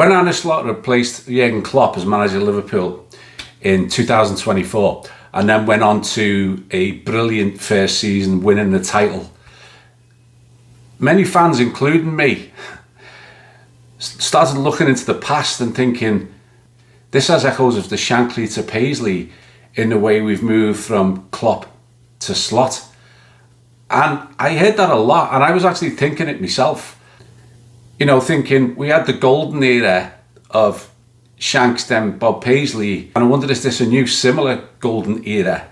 When Arne Slot replaced Jurgen Klopp as manager of Liverpool in 2024 and then went on to a brilliant first season, winning the title, many fans, including me, started looking into the past and thinking, this has echoes of the Shankly to Paisley in the way we've moved from Klopp to Slot. And I heard that a lot, and I was actually thinking it myself. You know, thinking we had the golden era of Shanks, then Bob Paisley, and I wondered, is this a new similar golden era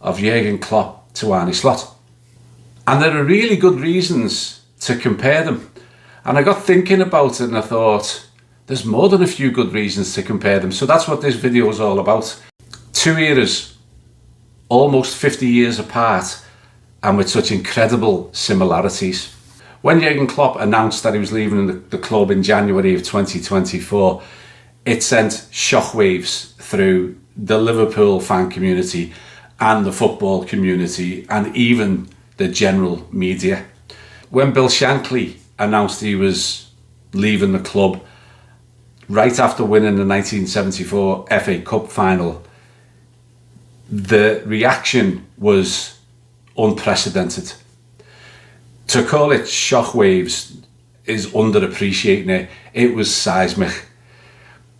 of Jurgen Klopp to Arne Slot? And there are really good reasons to compare them. And I got thinking about it and I thought, there's more than a few good reasons to compare them. So that's what this video is all about. Two eras, almost 50 years apart, and with such incredible similarities. When Jurgen Klopp announced that he was leaving the club in January of 2024, it sent shockwaves through the Liverpool fan community and the football community and even the general media. When Bill Shankly announced he was leaving the club right after winning the 1974 FA Cup final, the reaction was unprecedented. To call it shockwaves is underappreciating it. It was seismic.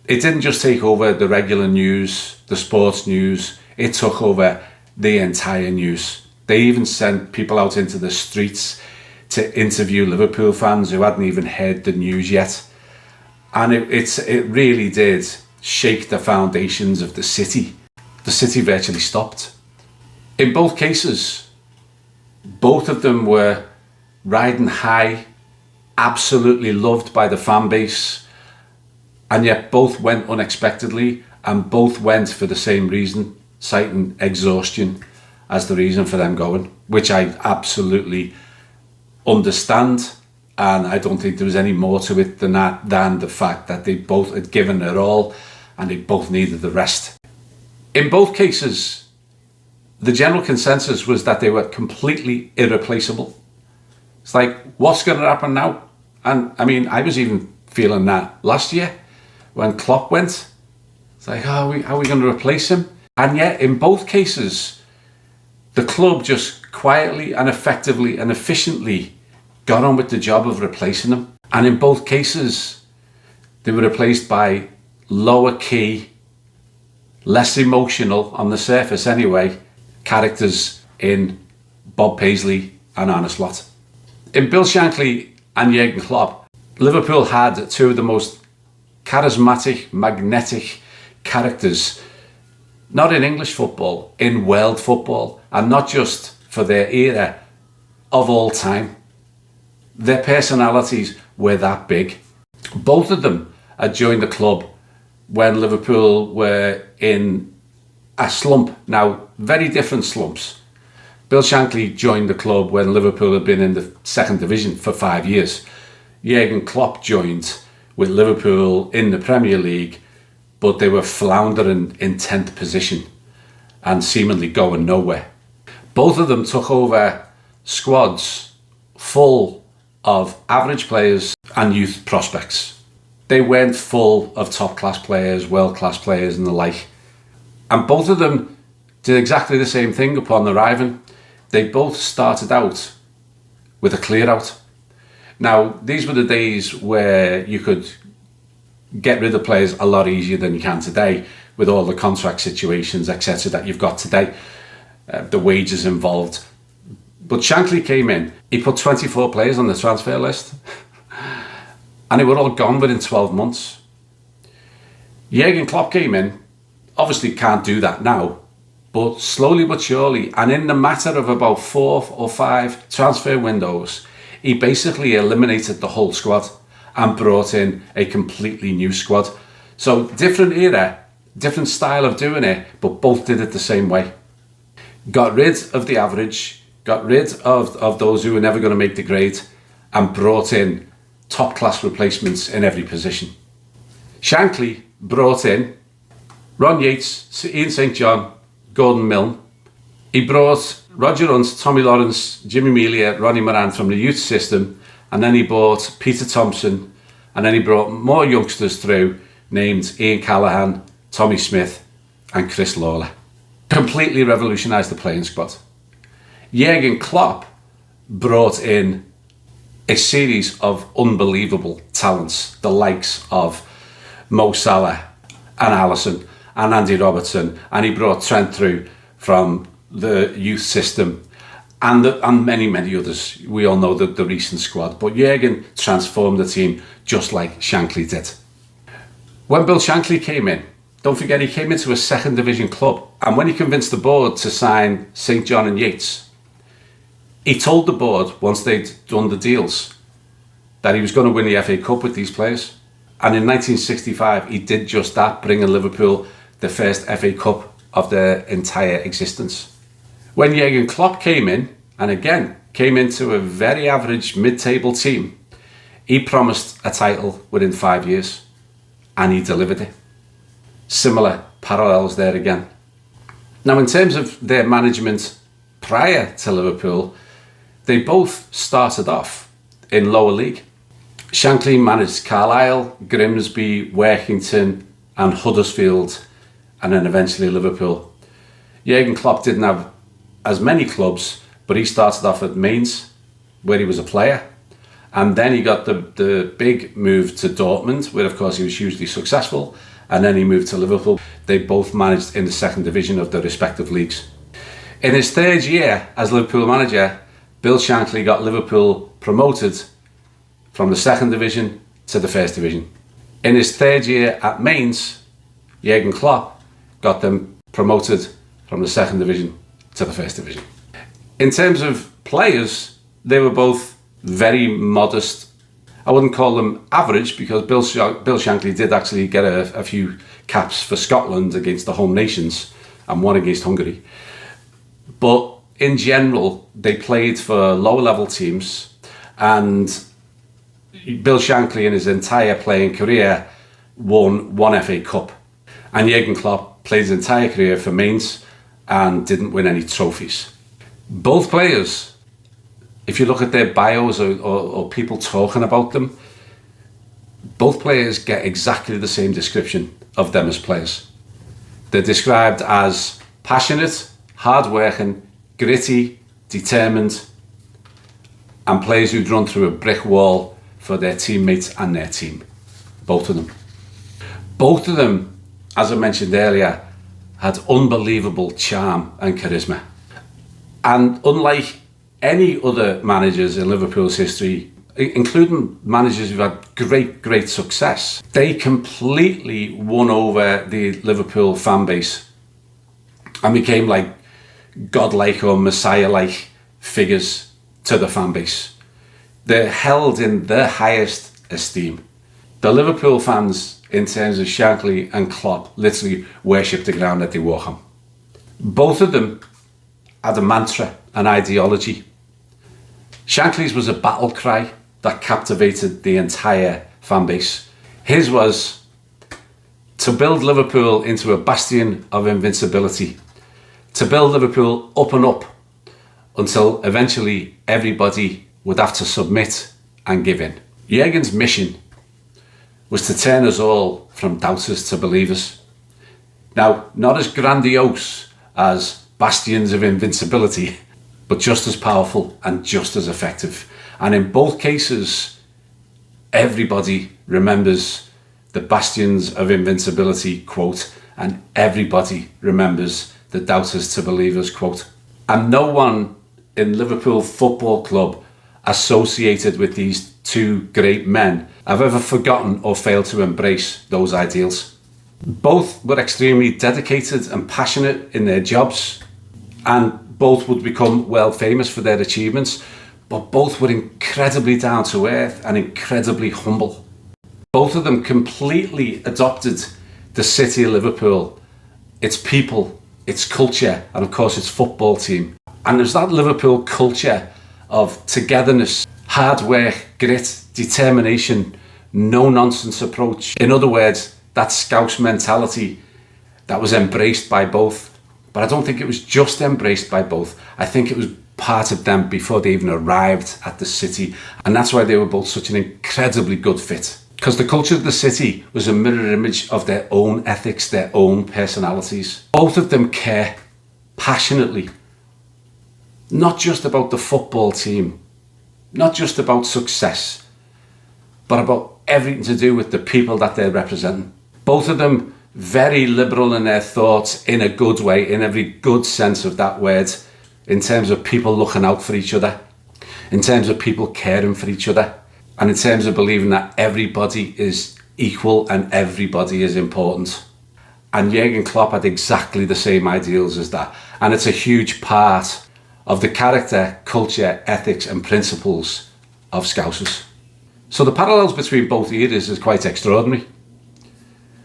It didn't just take over the regular news, the sports news, it took over the entire news. They even sent people out into the streets to interview Liverpool fans who hadn't even heard the news yet. And it really did shake the foundations of the city. The city virtually stopped. In both cases, both of them were riding high, absolutely loved by the fan base, and yet both went unexpectedly and both went for the same reason, citing exhaustion as the reason for them going, which I absolutely understand, and I don't think there was any more to it than that, than the fact that they both had given their all and they both needed the rest. In both cases, the general consensus was that they were completely irreplaceable. It's like, what's going to happen now? And I mean, I was even feeling that last year when Klopp went. It's like, how are we going to replace him? And yet, in both cases, the club just quietly and effectively and efficiently got on with the job of replacing him. And in both cases, they were replaced by lower key, less emotional on the surface anyway, characters in Bob Paisley and Arne Slot. In Bill Shankly and Jurgen Klopp, Liverpool had two of the most charismatic, magnetic characters, not in English football, in world football, and not just for their era, of all time. Their personalities were that big. Both of them had joined the club when Liverpool were in a slump. Now, very different slumps. Bill Shankly joined the club when Liverpool had been in the second division for 5 years. Jurgen Klopp joined with Liverpool in the Premier League, but they were floundering in 10th position and seemingly going nowhere. Both of them took over squads full of average players and youth prospects. They weren't full of top-class players, world-class players and the like. And both of them did exactly the same thing upon arriving. They both started out with a clear-out. Now, these were the days where you could get rid of players a lot easier than you can today with all the contract situations, etc. that you've got today, the wages involved. But Shankly came in, he put 24 players on the transfer list and they were all gone within 12 months. Jurgen Klopp came in, obviously can't do that now, but slowly but surely, and in the matter of about 4 or 5 transfer windows, he basically eliminated the whole squad and brought in a completely new squad. So different era, different style of doing it, but both did it the same way. Got rid of the average, got rid of those who were never going to make the grade, and brought in top class replacements in every position. Shankly brought in Ron Yates, Ian St John, Gordon Milne. He brought Roger Hunt, Tommy Lawrence, Jimmy Melia, Ronnie Moran from the youth system, and then he bought Peter Thompson And then he brought more youngsters through, named Ian Callaghan, Tommy Smith, and Chris Lawler. Completely revolutionised the playing squad. Jurgen Klopp brought in a series of unbelievable talents, the likes of Mo Salah and Alisson and Andy Robertson, and he brought Trent through from the youth system, and many, many others. We all know the recent squad, but Jurgen transformed the team just like Shankly did. When Bill Shankly came in, don't forget he came into a second division club, and when he convinced the board to sign St John and Yates, he told the board, once they'd done the deals, that he was going to win the FA Cup with these players. And in 1965, he did just that, bringing Liverpool the first FA Cup of their entire existence. When Jurgen Klopp came in, and again, came into a very average mid-table team, he promised a title within 5 years, and he delivered it. Similar parallels there again. Now, in terms of their management prior to Liverpool, they both started off in lower league. Shankly managed Carlisle, Grimsby, Workington and Huddersfield, and then eventually Liverpool. Jurgen Klopp didn't have as many clubs, but he started off at Mainz, where he was a player. And then he got the big move to Dortmund, where of course he was hugely successful. And then he moved to Liverpool. They both managed in the second division of their respective leagues. In his third year as Liverpool manager, Bill Shankly got Liverpool promoted from the second division to the first division. In his third year at Mainz, Jurgen Klopp got them promoted from the second division to the first division. In terms of players, they were both very modest. I wouldn't call them average, because Bill Shankly did actually get a few caps for Scotland against the home nations and one against Hungary. But in general, they played for lower level teams, and Bill Shankly in his entire playing career won one FA Cup. And Jurgen Klopp played his entire career for Mainz and didn't win any trophies. Both players, if you look at their bios or people talking about them, both players get exactly the same description of them as players. They're described as passionate, hard-working, gritty, determined, and players who'd run through a brick wall for their teammates and their team. Both of them. Both of them, as I mentioned earlier, had unbelievable charm and charisma. And unlike any other managers in Liverpool's history, including managers who've had great success, they completely won over the Liverpool fan base and became like godlike or messiah-like figures to the fan base. They're held in the highest esteem. The Liverpool fans, in terms of Shankly and Klopp, literally worship the ground that they walk on. Both of them had a mantra, an ideology. Shankly's was a battle cry that captivated the entire fan base. His was to build Liverpool into a bastion of invincibility, to build Liverpool up and up until eventually everybody would have to submit and give in. Jurgen's mission was to turn us all from doubters to believers. Now, not as grandiose as bastions of invincibility, but just as powerful and just as effective. And in both cases, everybody remembers the bastions of invincibility quote, and everybody remembers the doubters to believers quote. And no one in Liverpool Football Club associated with these two great men have ever forgotten or failed to embrace those ideals. Both were extremely dedicated and passionate in their jobs, and both would become world famous for their achievements, but both were incredibly down to earth and incredibly humble. Both of them completely adopted the city of Liverpool, its people, its culture, and of course its football team. And there's that Liverpool culture of togetherness, hard work, grit, determination, no nonsense approach. In other words, that Scouse mentality that was embraced by both. But I don't think it was just embraced by both. I think it was part of them before they even arrived at the city. And that's why they were both such an incredibly good fit. because the culture of the city was a mirror image of their own ethics, their own personalities. Both of them care passionately, not just about the football team, not just about success, but about everything to do with the people that they're representing. Both of them very liberal in their thoughts, in a good way, in every good sense of that word, in terms of people looking out for each other, in terms of people caring for each other, and in terms of believing that everybody is equal and everybody is important. And Jurgen Klopp had exactly the same ideals as that. And it's a huge part of the character, culture, ethics and principles of Scousers. So the parallels between both eras is quite extraordinary.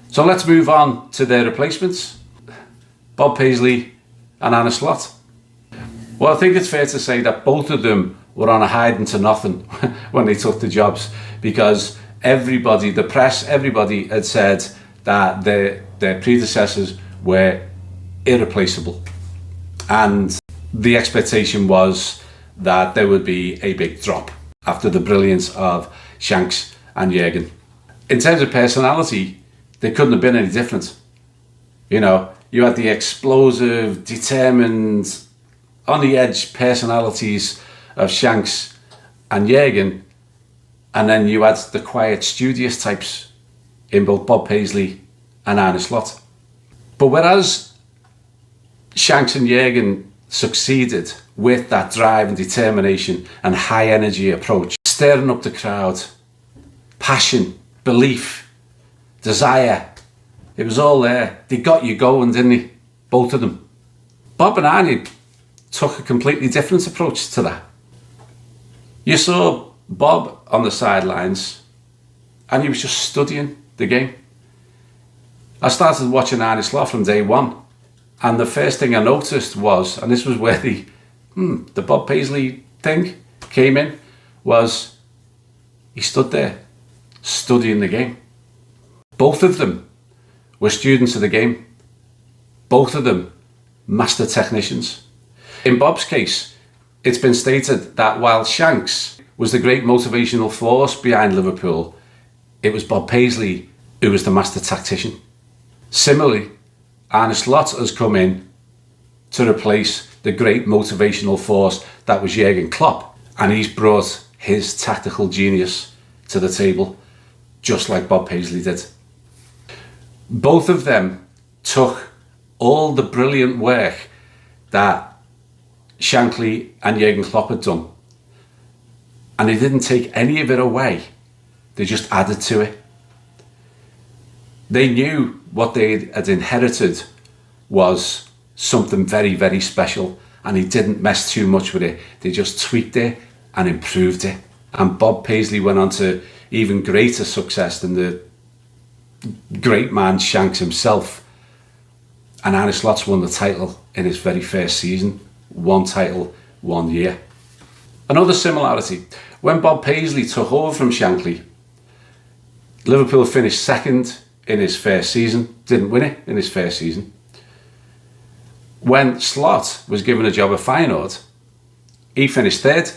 So let's move on to their replacements, Bob Paisley and Arne Slot. Well, I think it's fair to say that both of them were on a hiding to nothing when they took the jobs, because everybody, the press, everybody had said that their predecessors were irreplaceable. And the expectation was that there would be a big drop after the brilliance of Shanks and Jurgen. In terms of personality, they couldn't have been any different. You know, you had the explosive, determined, on the edge personalities of Shanks and Jurgen, and then you had the quiet, studious types in both Bob Paisley and Arne Slot. But whereas Shanks and Jurgen succeeded with that drive and determination and high energy approach, stirring up the crowd, passion, belief, desire, it was all there. They got you going, didn't they? Both of them. Bob and Arne took a completely different approach to that. You saw Bob on the sidelines and he was just studying the game. I started watching Arne Slot from day one, and the first thing I noticed was, and this was where the Bob Paisley thing came in, was he stood there studying the game. Both of them were students of the game. Both of them master technicians. In Bob's case, it's been stated that while Shanks was the great motivational force behind Liverpool, it was Bob Paisley who was the master tactician. Similarly, Arne Slot has come in to replace the great motivational force that was Jurgen Klopp, and he's brought his tactical genius to the table, just like Bob Paisley did. Both of them took all the brilliant work that Shankly and Jurgen Klopp had done, and they didn't take any of it away, they just added to it. They knew what they had inherited was something very, very special, and he didn't mess too much with it. They just tweaked it and improved it. And Bob Paisley went on to even greater success than the great man Shanks himself. And Arne Slot won the title in his very first season. One title, 1 year. Another similarity, when Bob Paisley took over from Shankly, Liverpool finished second in his first season, didn't win it in his first season. When Slot was given a job at Feyenoord, he finished third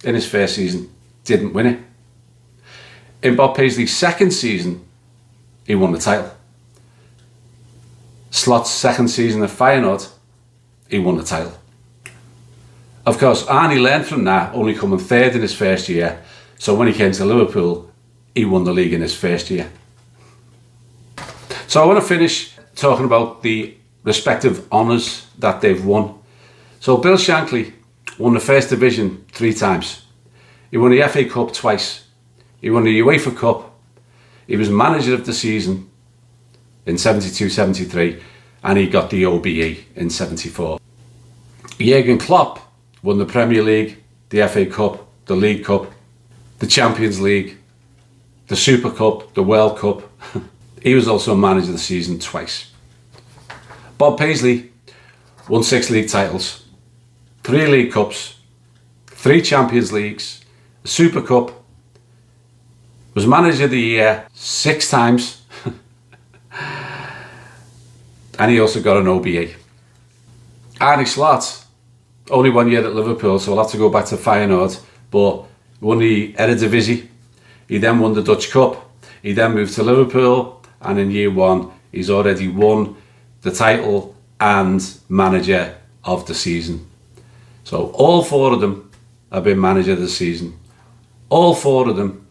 in his first season, didn't win it. In Bob Paisley's second season, he won the title. Slot's second season at Feyenoord, he won the title. Of course, Arne learned from that, only coming third in his first year, so when he came to Liverpool, he won the league in his first year. So I want to finish talking about the respective honours that they've won. So Bill Shankly won the First Division 3 times. He won the FA Cup twice. He won the UEFA Cup. He was manager of the season in 72-73, and he got the OBE in 74. Jurgen Klopp won the Premier League, the FA Cup, the League Cup, the Champions League, the Super Cup, the World Cup. He was also manager of the season twice. Bob Paisley won 6 league titles, 3 League Cups, 3 Champions Leagues, a Super Cup, was manager of the year 6 times, and he also got an OBE. Arne Slot, only 1 year at Liverpool, so I'll have to go back to Feyenoord, but won the Eredivisie. He then won the Dutch Cup. He then moved to Liverpool, and in year one, he's already won the title and manager of the season. So all 4 of them have been manager of the season. All 4 of them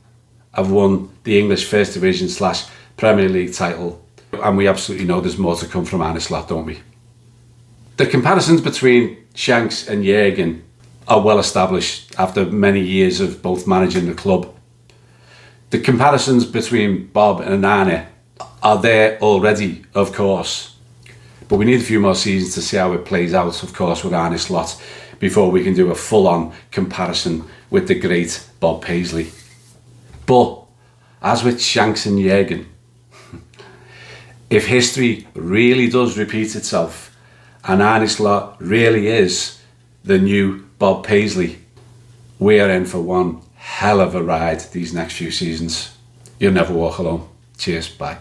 have won the English First Division / Premier League title. And we absolutely know there's more to come from Arne Slot, don't we? The comparisons between Shanks and Jurgen are well established after many years of both managing the club. The comparisons between Bob and Arne are there already, of course. But we need a few more seasons to see how it plays out, of course, with Arne Slot before we can do a full-on comparison with the great Bob Paisley. But, as with Shanks and Jurgen, if history really does repeat itself and Arne Slot really is the new Bob Paisley, we are in for one hell of a ride these next few seasons. You'll never walk alone. Cheers, bye.